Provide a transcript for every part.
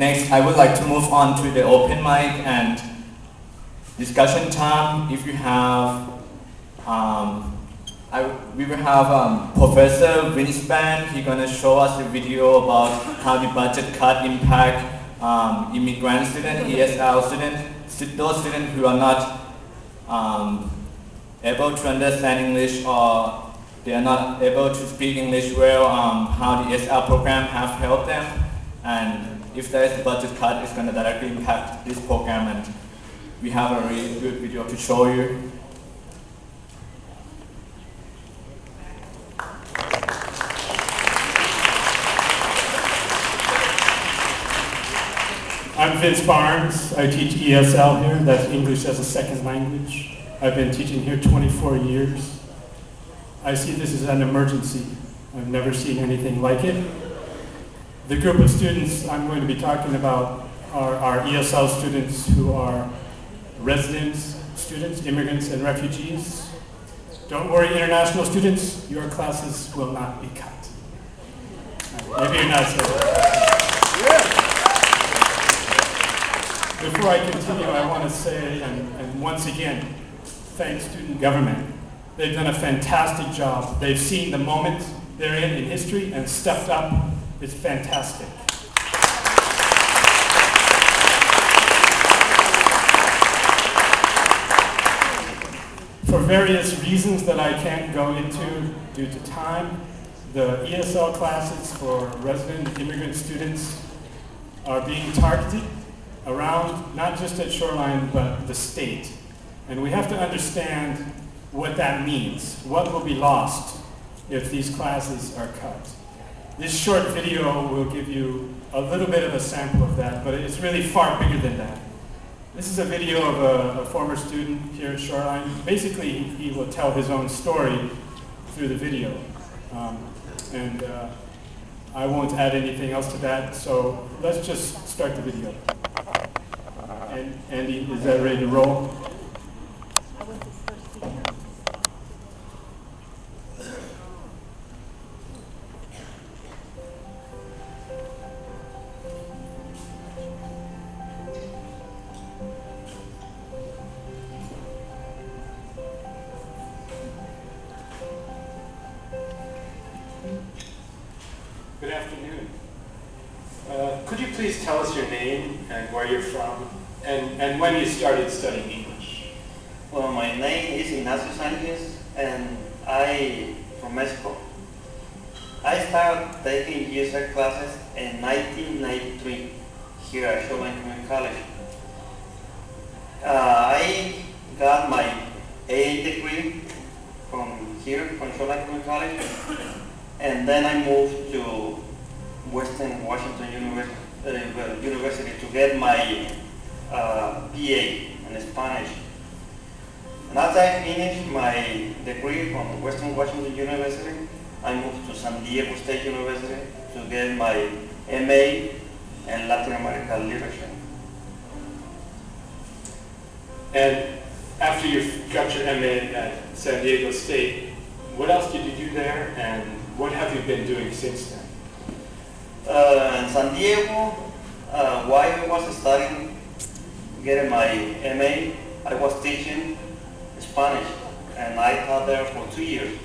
Next, I would like to move on to the open mic and discussion time. If you have, we will have Professor Winspan. He's gonna show us a video about how the budget cut impact immigrant students, ESL students, those students who are not able to understand English or they are not able to speak English well, how the ESL program have helped them, and if there is a budget cut, it's going to directly impact this program, and we have a really good video to show you. I'm Vince Barnes. I teach ESL here, that's English as a Second Language. I've been teaching here 24 years. I see this as an emergency. I've never seen anything like it. The group of students I'm going to be talking about are our ESL students who are residents, students, immigrants, and refugees. Don't worry, international students, your classes will not be cut. Maybe you're not saying that. Before I continue, I want to say, and once again, thank student government. They've done a fantastic job. They've seen the moment they're in history and stepped up. It's fantastic. For various reasons that I can't go into due to time, the ESL classes for resident immigrant students are being targeted around, not just at Shoreline, but the state. And we have to understand what that means. What will be lost if these classes are cut? This short video will give you a little bit of a sample of that, but it's really far bigger than that. This is a video of a former student here at Shoreline. Basically, he will tell his own story through the video. I won't add anything else to that, so let's just start the video. And Andy, is that ready to roll? Good afternoon. Could you please tell us your name and where you're from, and when you started studying English? Well, my name is Ignacio Sanchez, and I'm from Mexico. I started taking ESL classes in 1993 here at Shoreline Community College. I got my AA degree from here, from Shoreline Community College. And then I moved to Western Washington University to get my BA in Spanish. And after I finished my degree from Western Washington University, I moved to San Diego State University to get my MA in Latin American Literature. And after you got your MA at San Diego State, what else did you do there, and what have you been doing since then? In San Diego, while I was studying, getting my MA, I was teaching Spanish, and I taught there for 2 years.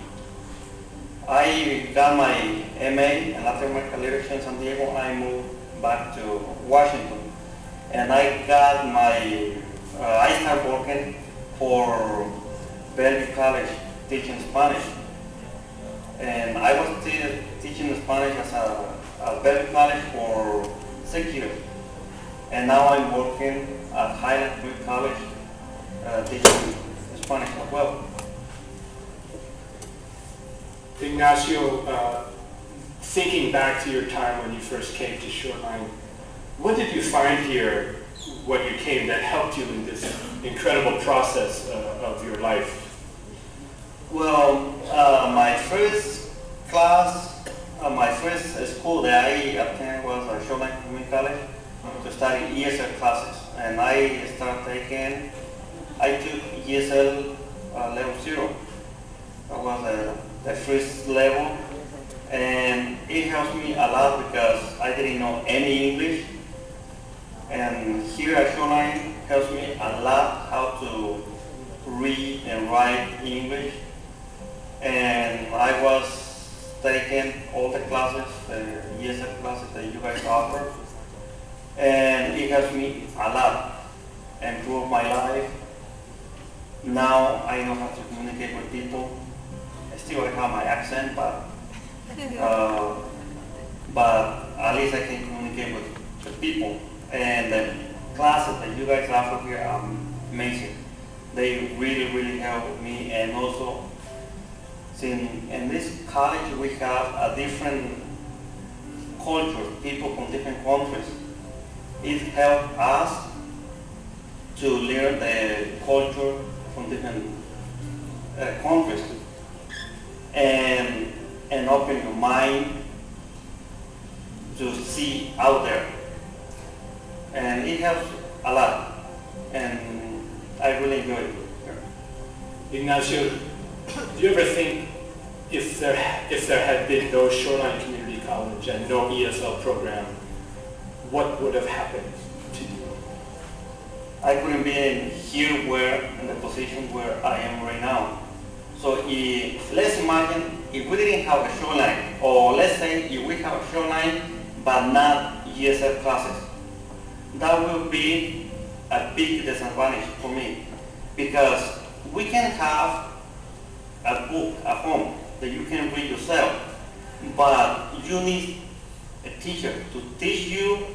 I got my MA in Latin American Literature in San Diego, and I moved back to Washington. And I got my, I started working for Bellevue College, teaching Spanish. And I was teaching Spanish at Bellevue College for 6 years. And now I'm working at Highland Community College, teaching Spanish as well. Ignacio, thinking back to your time when you first came to Shoreline, what did you find here when you came that helped you in this incredible process of your life? Well, my first class, my first school that I attended was Shoreline Community College to study ESL classes. And I took ESL level 0. That was the first level. And it helped me a lot because I didn't know any English. and it helps me a lot, improve my life. Now I know how to communicate with people. I still have my accent, but at least I can communicate with the people. And the classes that you guys offer here are amazing. They really, really help me. And also, since in this college we have a different culture, people from different countries. It helps us to learn the culture from different countries and open your mind to see out there. And it helps a lot, and I really enjoy it. Ignacio, do you ever think if there had been no Shoreline Community College and no ESL program, what would have happened to you? I couldn't be in the position where I am right now. So let's imagine if we didn't have a Shoreline, or let's say if we have a Shoreline but not ESL classes, that will be a big disadvantage for me, because we can have a book at home that you can read yourself, but you need a teacher to teach you,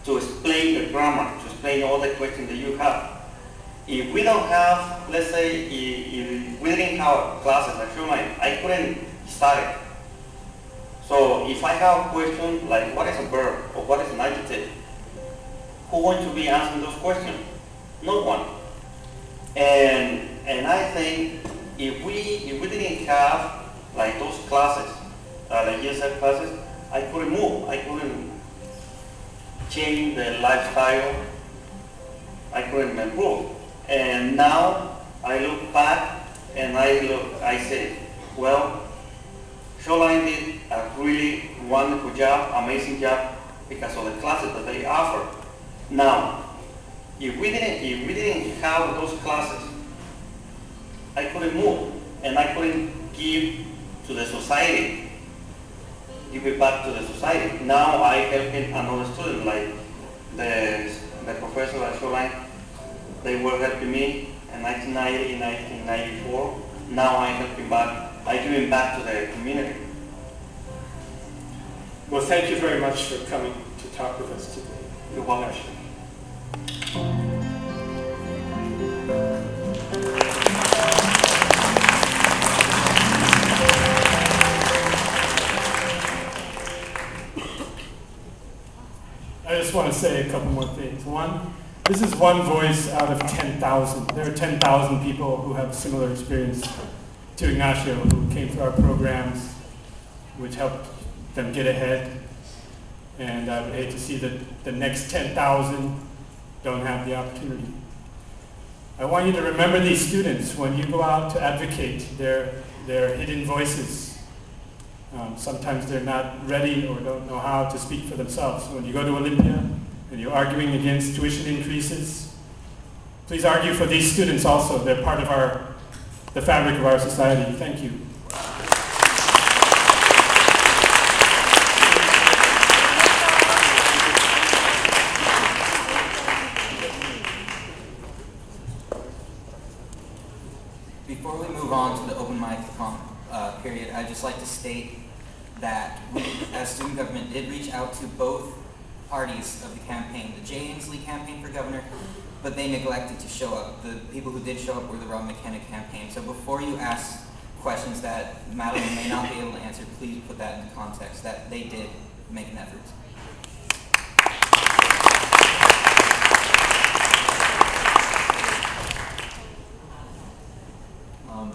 to explain the grammar, to explain all the questions that you have. If we don't have, let's say, if we didn't have classes at Shoreline, I couldn't study. So if I have a question like what is a verb or what is an adjective, who wants to be answering those questions? No one. And I think if we didn't have like those classes, like ESL classes, I couldn't move. I couldn't change the lifestyle. I couldn't improve. And now I look back and I say, well, Shoreline did a really wonderful job, amazing job, because of the classes that they offer. Now, if we didn't have those classes, I couldn't move, and I couldn't give to the society, give it back to the society. Now I helping another student, like the professor at Shoreline. They were helping me in 1990, 1994. Now I helping back. I give him back to the community. Well, thank you very much for coming to talk with us today. You're welcome. I just want to say a couple more things. One, this is one voice out of 10,000. There are 10,000 people who have similar experience to Ignacio, who came through our programs, which helped them get ahead. And I would hate to see that the next 10,000 don't have the opportunity. I want you to remember these students when you go out to advocate their hidden voices. Sometimes they're not ready or don't know how to speak for themselves. When you go to Olympia and you're arguing against tuition increases, please argue for these students also. They're part of the fabric of our society. Thank you. Before we move on to the open mic period, I'd just like to state that we, as student government, did reach out to both parties of the campaign, the Jay Inslee campaign for governor, but they neglected to show up. The people who did show up were the Rob McKenna campaign. So before you ask questions that Madeline may not be able to answer, please put that into context, that they did make an effort.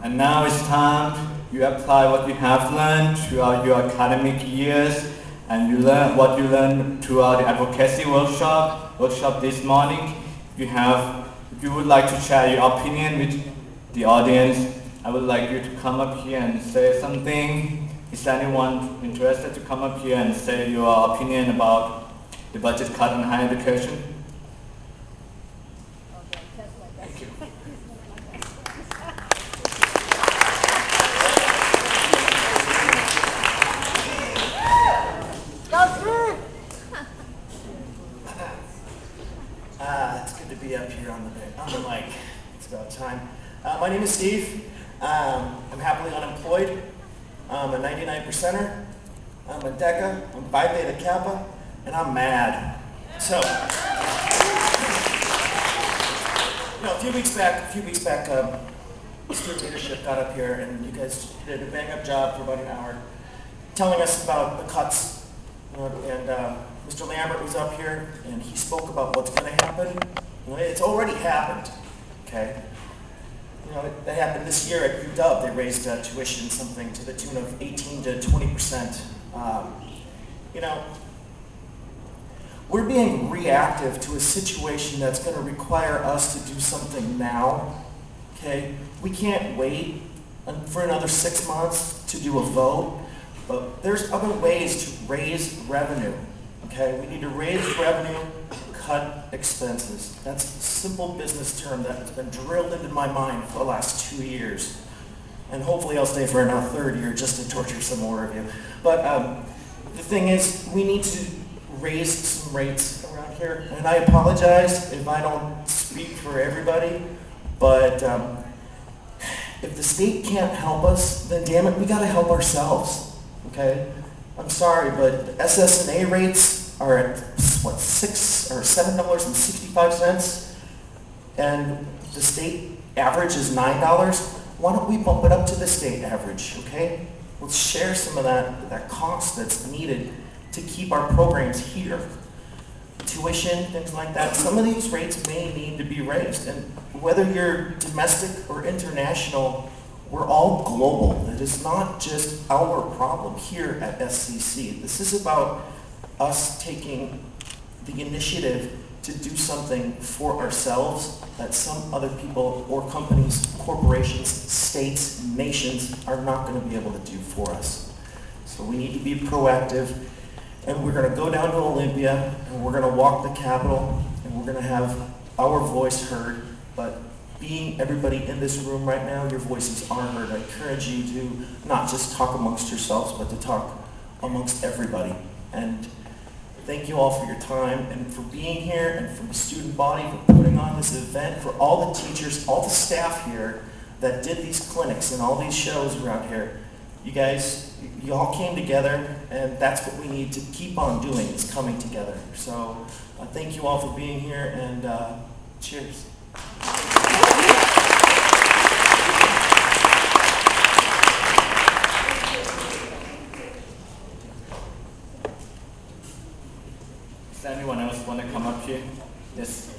And now it's time you apply what you have learned throughout your academic years, and you learn what you learned throughout the advocacy workshop this morning. If you would like to share your opinion with the audience, I would like you to come up here and say something. Is anyone interested to come up here and say your opinion about the budget cut in higher education? Thank you. It's good to be up here on the mic. It's about time. My name is Steve. I'm happily unemployed. I'm a 99%er. I'm a DECA. I'm Phi Theta Kappa, and I'm mad. So, a few weeks back, student leadership got up here, and you guys did a bang-up job for about an hour, telling us about the cuts. And Mr. Lambert was up here, and he spoke about what's going to happen. It's already happened. Okay. That happened this year at UW. They raised tuition something to the tune of 18 to 20%. We're being reactive to a situation that's going to require us to do something now. Okay, we can't wait for another 6 months to do a vote, but there's other ways to raise revenue. Okay, we need to raise revenue, cut expenses. That's a simple business term that has been drilled into my mind for the last 2 years. And hopefully I'll stay for another third year just to torture some more of you. But the thing is, we need to raise some rates around here. And I apologize if I don't speak for everybody, but if the state can't help us, then damn it, we gotta help ourselves, okay? I'm sorry, but SSNA rates are at, what, $6 or $7.65, and the state average is $9. Why don't we bump it up to the state average, okay? Let's share some of that cost that's needed to keep our programs here. Tuition, things like that. Some of these rates may need to be raised, and whether you're domestic or international, we're all global. It is not just our problem here at SCC. This is about us taking the initiative to do something for ourselves that some other people or companies, corporations, states, nations are not going to be able to do for us. So we need to be proactive, and we're going to go down to Olympia, and we're going to walk the Capitol, and we're going to have our voice heard. But being everybody in this room right now, your voices are heard. I encourage you to not just talk amongst yourselves, but to talk amongst everybody. And thank you all for your time and for being here, and for the student body for putting on this event, for all the teachers, all the staff here that did these clinics and all these shows around here. You guys, you all came together, and that's what we need to keep on doing, is coming together. So thank you all for being here, and cheers. Does anyone else want to come up here? Yes.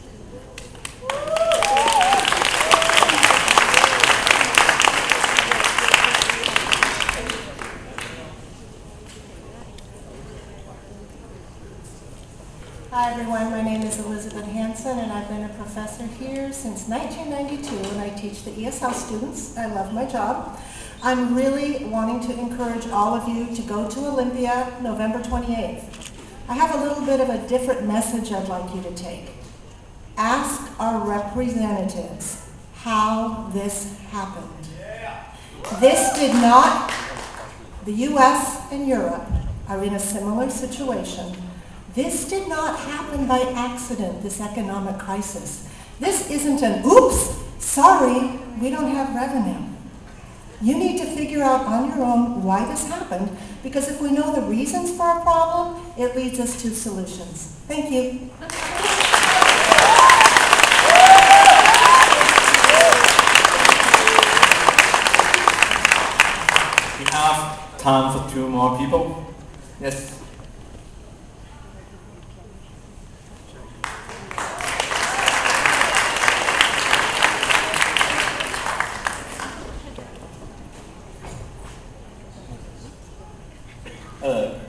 Hi everyone, my name is Elizabeth Hansen, and I've been a professor here since 1992, and I teach the ESL students. I love my job. I'm really wanting to encourage all of you to go to Olympia November 28th. I have a little bit of a different message I'd like you to take. Ask our representatives how this happened. This did not, the US and Europe are in a similar situation. This did not happen by accident, this economic crisis. This isn't an, oops, sorry, we don't have revenue. You need to figure out on your own why this happened, because if we know the reasons for a problem, it leads us to solutions. Thank you. We have time for 2 more people. Yes. Hello.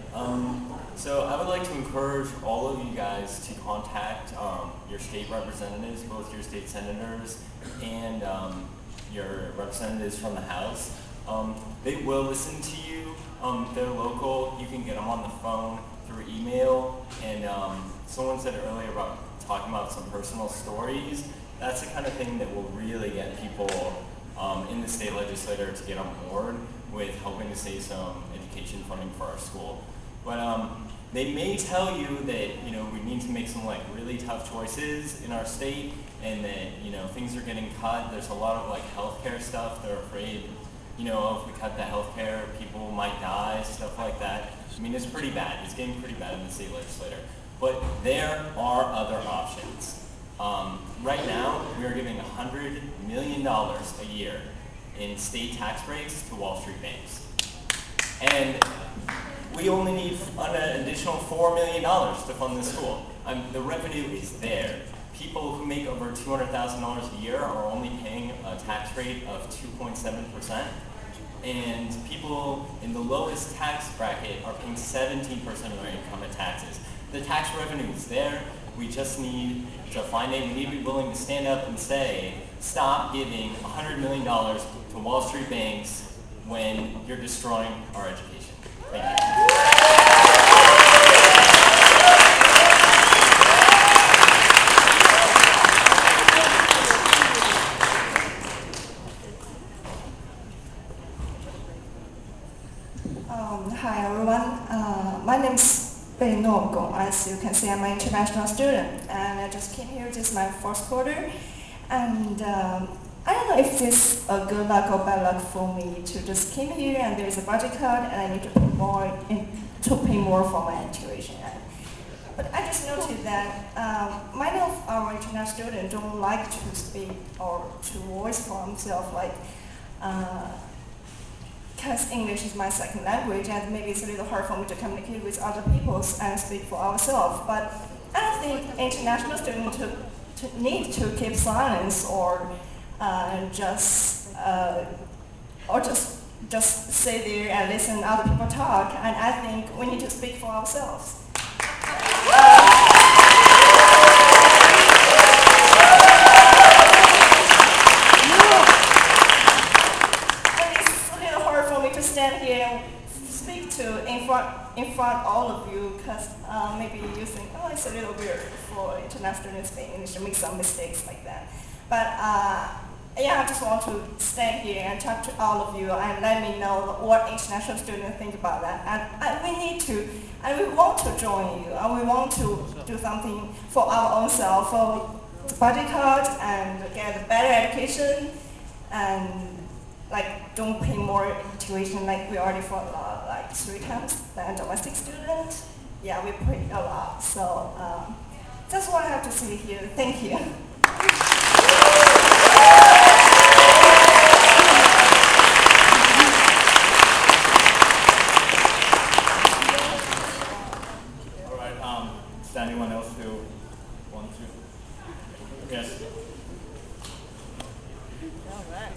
So I would like to encourage all of you guys to contact your state representatives, both your state senators and your representatives from the House. They will listen to you. They're local. You can get them on the phone, through email, and someone said earlier about talking about some personal stories. That's the kind of thing that will really get people in the state legislature to get on board with helping to save some education funding for our school. But They may tell you that, we need to make some like really tough choices in our state and that, things are getting cut. There's a lot of like healthcare stuff. They're afraid, if we cut the healthcare, people might die, stuff like that. I mean, it's pretty bad. It's getting pretty bad in the state legislature. But there are other options. Right now, we are giving $100 million a year in state tax breaks to Wall Street banks. And we only need an additional $4 million to fund the school. The revenue is there. People who make over $200,000 a year are only paying a tax rate of 2.7%. And people in the lowest tax bracket are paying 17% of their income in taxes. The tax revenue is there. We just need to find it. We need to be willing to stand up and say, stop giving $100 million to Wall Street banks when you're destroying our education. Thank you. Hi everyone, my name is Bei No Gong. As you can see, I'm an international student, and I just came here. This is my first quarter, and I don't know if this is a good luck or bad luck for me to just came here and there's a budget cut and I need to pay more for my tuition. But I just noticed that many of our international students don't like to speak or to voice for themselves, like. Because English is my second language, and maybe it's a little hard for me to communicate with other people and speak for ourselves. But I don't think international students need to keep silence or just sit there and listen to other people talk. And I think we need to speak for ourselves. Stand here and speak in front all of you, because maybe you think, oh, it's a little weird for international students speaking English to make some mistakes like that. But yeah, I just want to stand here and talk to all of you and let me know what international students think about that. And we need to, and we want to join you, and we want to do something for our own self, for the budget cut and get a better education and like don't pay more tuition like we already for like 3 times than domestic students. Yeah, we pay a lot. So that's what I have to say here. Thank you. All right. Is there anyone else who wants to? Yes. All right.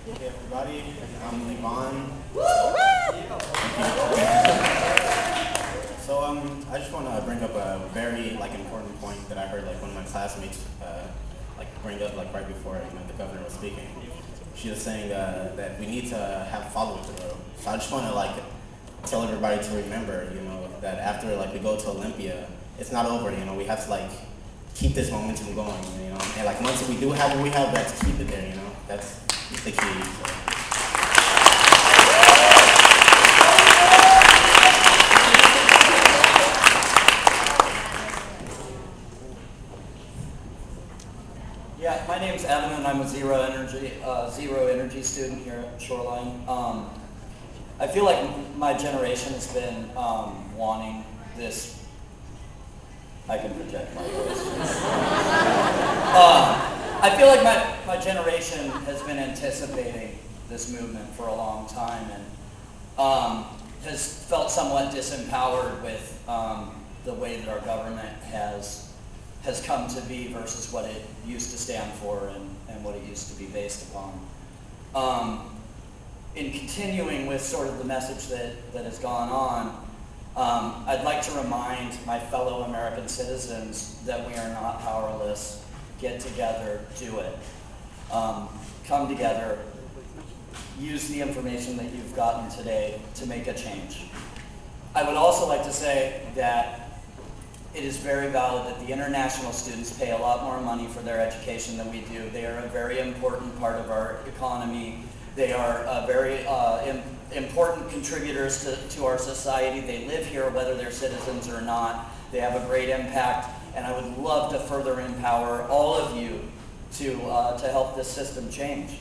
Hey everybody, I'm Levon. So I just want to bring up a very important point that I heard one of my classmates bring up right before the governor was speaking. She was saying that we need to have follow-through. So I just want to tell everybody to remember, that after we go to Olympia, it's not over. We have to keep this momentum going. And once we do have what we have, let's keep it there. That's the key. So. Yeah, my name's Evan, and I'm a zero energy student here at Shoreline. I feel like my generation has been wanting this. I can project my voice. I feel like my generation has been anticipating this movement for a long time and has felt somewhat disempowered with the way that our government has come to be versus what it used to stand for and what it used to be based upon. In continuing with sort of the message that has gone on, I'd like to remind my fellow American citizens that we are not powerless. Get together, do it. Come together, use the information that you've gotten today to make a change. I would also like to say that it is very valid that the international students pay a lot more money for their education than we do. They are a very important part of our economy. They are very important contributors to our society. They live here whether they're citizens or not. They have a great impact, and I would love to further empower all of you to help this system change.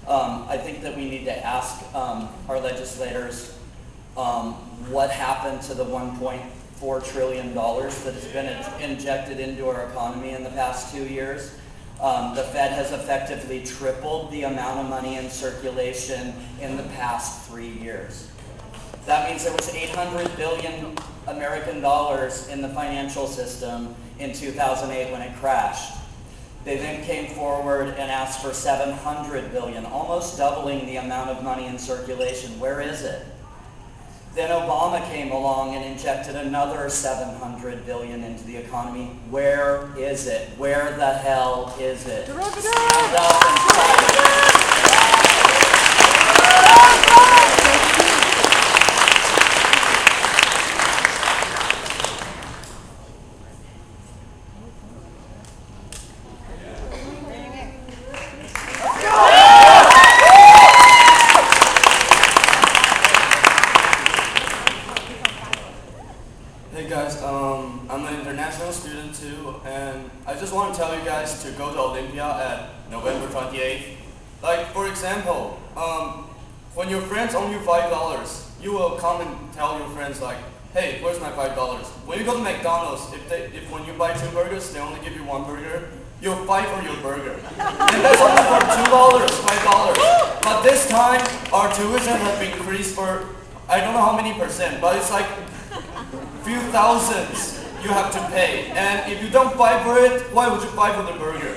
I think that we need to ask our legislators what happened to the $1.4 trillion that has been injected into our economy in the past 2 years. The Fed has effectively tripled the amount of money in circulation in the past 3 years. That means there was 800 billion American dollars in the financial system in 2008 when it crashed. They then came forward and asked for 700 billion, almost doubling the amount of money in circulation. Where is it? Then Obama came along and injected another 700 billion into the economy. Where is it? Where the hell is it? Stand up and fight. Hey guys, I'm an international student too, and I just want to tell you guys to go to Olympia at November 28th. Like, for example, when your friends owe you $5, you will come and tell your friends like, hey, where's my $5? When you go to McDonald's, if when you buy 2 burgers, they only give you 1 burger, you'll fight for your burger. And that's only for $2, $5. But this time, our tuition has been increased for, I don't know how many percent, but it's like few thousands you have to pay. And if you don't fight for it, why would you fight for the burger?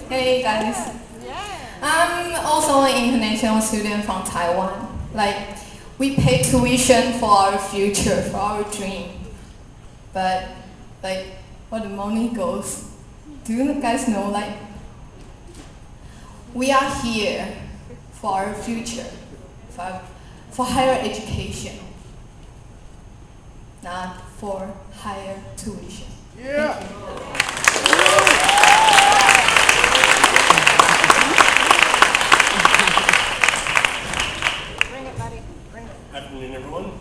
Hey guys. I'm also an international student from Taiwan. Like, we pay tuition for our future, for our dream. But, like, where the money goes, do you guys know, like, we are here for our future, for higher education, not for higher tuition. Yeah. Thank you. Afternoon, everyone.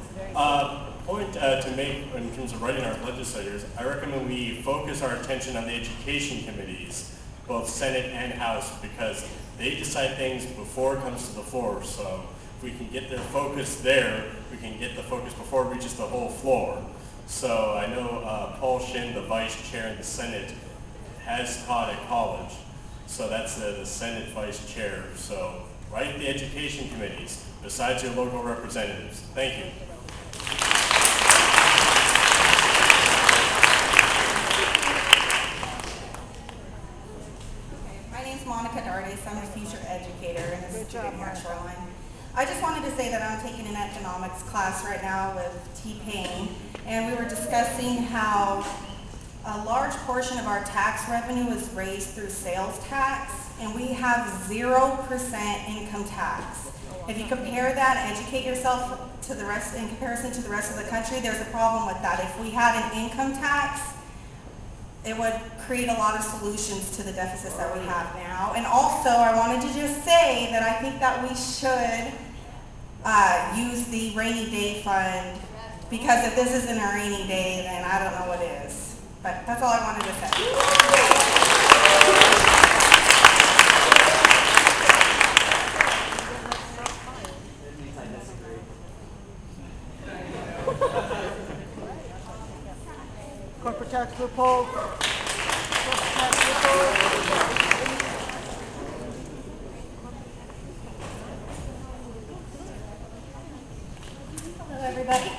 Point to make in terms of writing our legislators, I recommend we focus our attention on the education committees, both Senate and House, because they decide things before it comes to the floor. So if we can get their focus there, we can get the focus before it reaches the whole floor. So I know Paul Shin, the vice chair in the Senate, has taught at college. So that's the Senate vice chair. So write the education committees besides your local representatives. Thank you. My name's Monica Dardis. I'm a future educator and a student here at Shoreline. I just wanted to say that I'm taking an economics class right now with T-Pain, and we were discussing how a large portion of our tax revenue is raised through sales tax, and we have 0% income tax. If you compare that, educate yourself to the rest, in comparison to the rest of the country, there's a problem with that. If we had an income tax, it would create a lot of solutions to the deficits that we have now. And also, I wanted to just say that I think that we should use the rainy day fund, because if this isn't a rainy day, then I don't know what is. But that's all I wanted to say. Corporate tax loophole. Hello, everybody.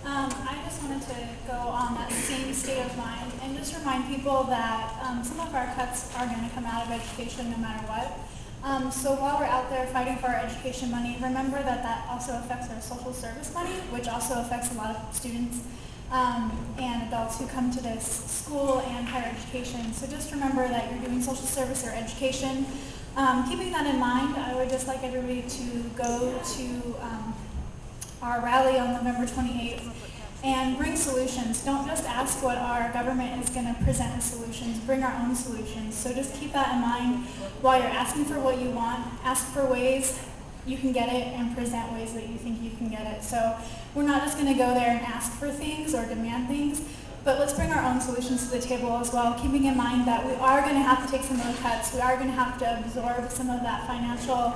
I just wanted to go on that same state of mind and just remind people that some of our cuts are going to come out of education no matter what. So while we're out there fighting for our education money, remember that that also affects our social service money, which also affects a lot of students and adults who come to this school and higher education. So just remember that you're doing social service or education. Keeping that in mind, I would just like everybody to go to our rally on November 28th and bring solutions. Don't just ask what our government is going to present as solutions, bring our own solutions. So just keep that in mind while you're asking for what you want. Ask for ways you can get it and present ways that you think you can get it. So we're not just going to go there and ask for things or demand things, but let's bring our own solutions to the table as well, keeping in mind that we are going to have to take some of the cuts. We are going to have to absorb some of that financial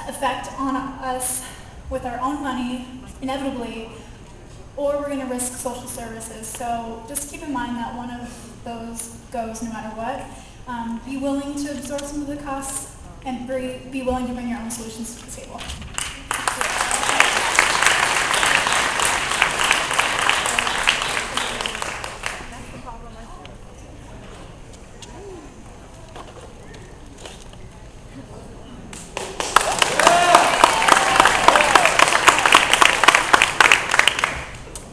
effect on us with our own money, inevitably, or we're going to risk social services. So just keep in mind that one of those goes no matter what. Be willing to absorb some of the costs and be willing to bring your own solutions to the table.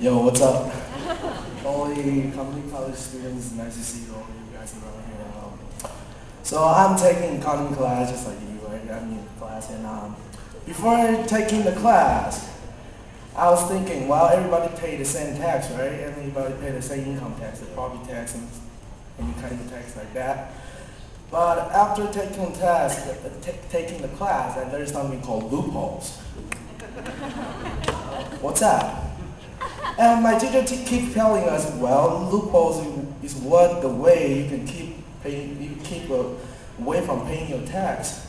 Yo, what's up? All the community college students, nice to see all of you guys around here. So I'm taking economy class just like you, right? I'm in class, and before taking the class, I was thinking, well, everybody pay the same tax, right? Everybody pay the same income tax, the property tax, and any kind of tax like that. But after taking the class, and there's something called loopholes. What's that? And my teacher keep telling us, well, loopholes is what the way you can keep away from paying your tax.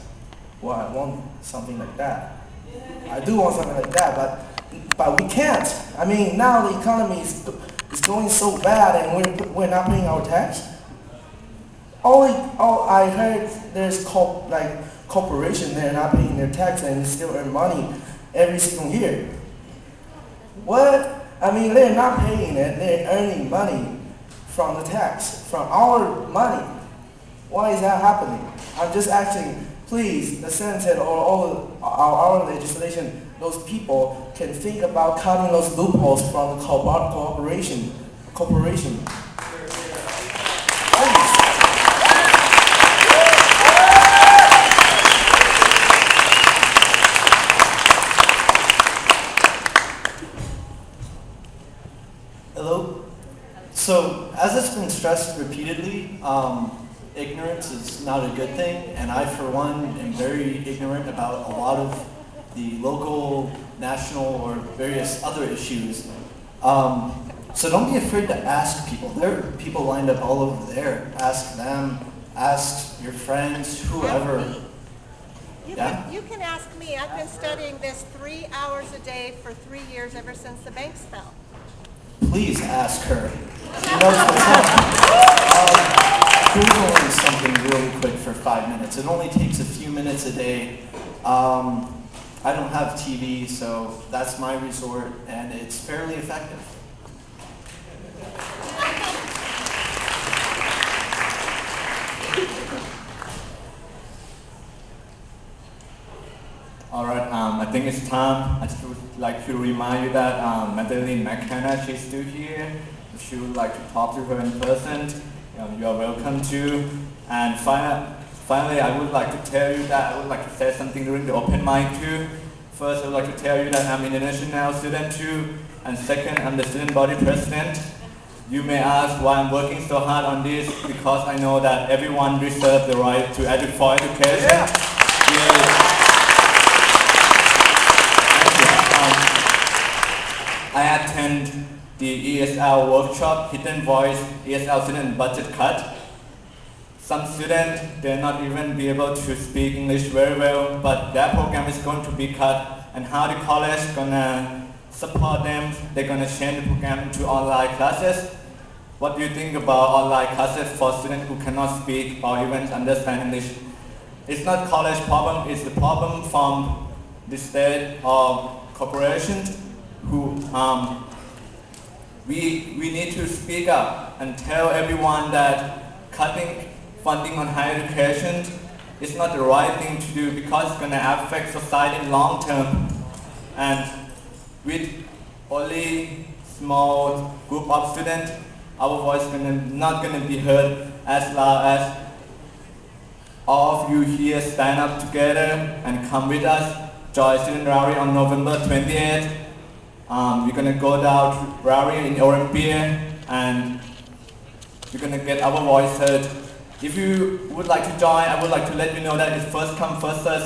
Well, I want something like that. I do want something like that, but we can't. I mean, now the economy is going so bad, and we're not paying our tax. All I heard there's corporation, they're not paying their tax and still earn money every single year. What? I mean, they're not paying it, they're earning money from the tax, from our money. Why is that happening? I'm just asking, please, the Senate or all our legislation, those people can think about cutting those loopholes from the corporation. Please. Hello? So, as it's been stressed repeatedly, ignorance is not a good thing, and I, for one, am very ignorant about a lot of the local, national, or various other issues. So don't be afraid to ask people. There are people lined up all over there. Ask them, ask your friends, whoever. You can ask me. I've been studying this 3 hours a day for 3 years ever since the banks fell. Please ask her. She knows what's up. Googling something really quick for 5 minutes. It only takes a few minutes a day. I don't have TV, so that's my resort, and it's fairly effective. All right, I think it's time. I just would like to remind you that Madeline McKenna, she's still here. If you would like to talk to her in person, you are welcome to. And finally, I would like to tell you that I would like to say something during the open mic too. First, I would like to tell you that I'm an international student too. And second, I'm the student body president. You may ask why I'm working so hard on this, because I know that everyone deserves the right to for education. Yeah. I attend the ESL workshop, Hidden Voice, ESL student budget cut. Some students, they're not even be able to speak English very well, but their program is going to be cut, and how the college is gonna support them, they're gonna change the program to online classes. What do you think about online classes for students who cannot speak or even understand English? It's not college problem, it's the problem from the state or corporations who we need to speak up and tell everyone that cutting funding on higher education it's not the right thing to do because it's gonna affect society in long term. And with only small group of students, our voice not gonna be heard as loud as all of you here stand up together and come with us, join student rally on November 28th. We're gonna go down to rally in Olympia and we're gonna get our voice heard. If you would like to join, I would like to let you know that it's first come, first serve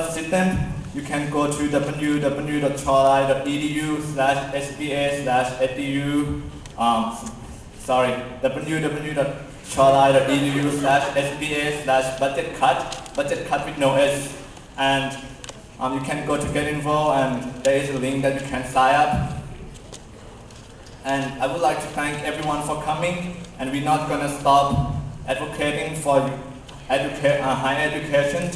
system. You can go to www.chorlai.edu/sba/edu. www.chorlai.edu/sba/budget cut with no S. And you can go to get involved and there is a link that you can sign up. And I would like to thank everyone for coming, and we're not going to stop advocating for higher education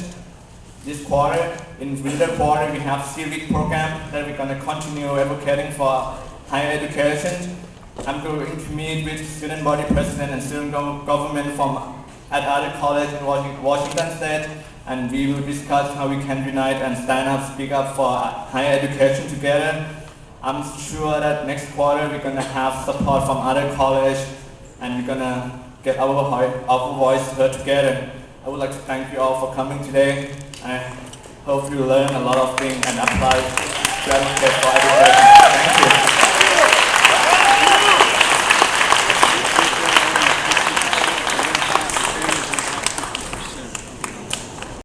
this quarter. In winter quarter, we have civic program that we're going to continue advocating for higher education. I'm going to meet with student body president and student government at other colleges in Washington State, and we will discuss how we can unite and stand up, speak up for higher education together. I'm sure that next quarter we're going to have support from other colleges and we're going to get our voice heard together. I would like to thank you all for coming today. I hope you learn a lot of things and apply to advocate for education. Thank you.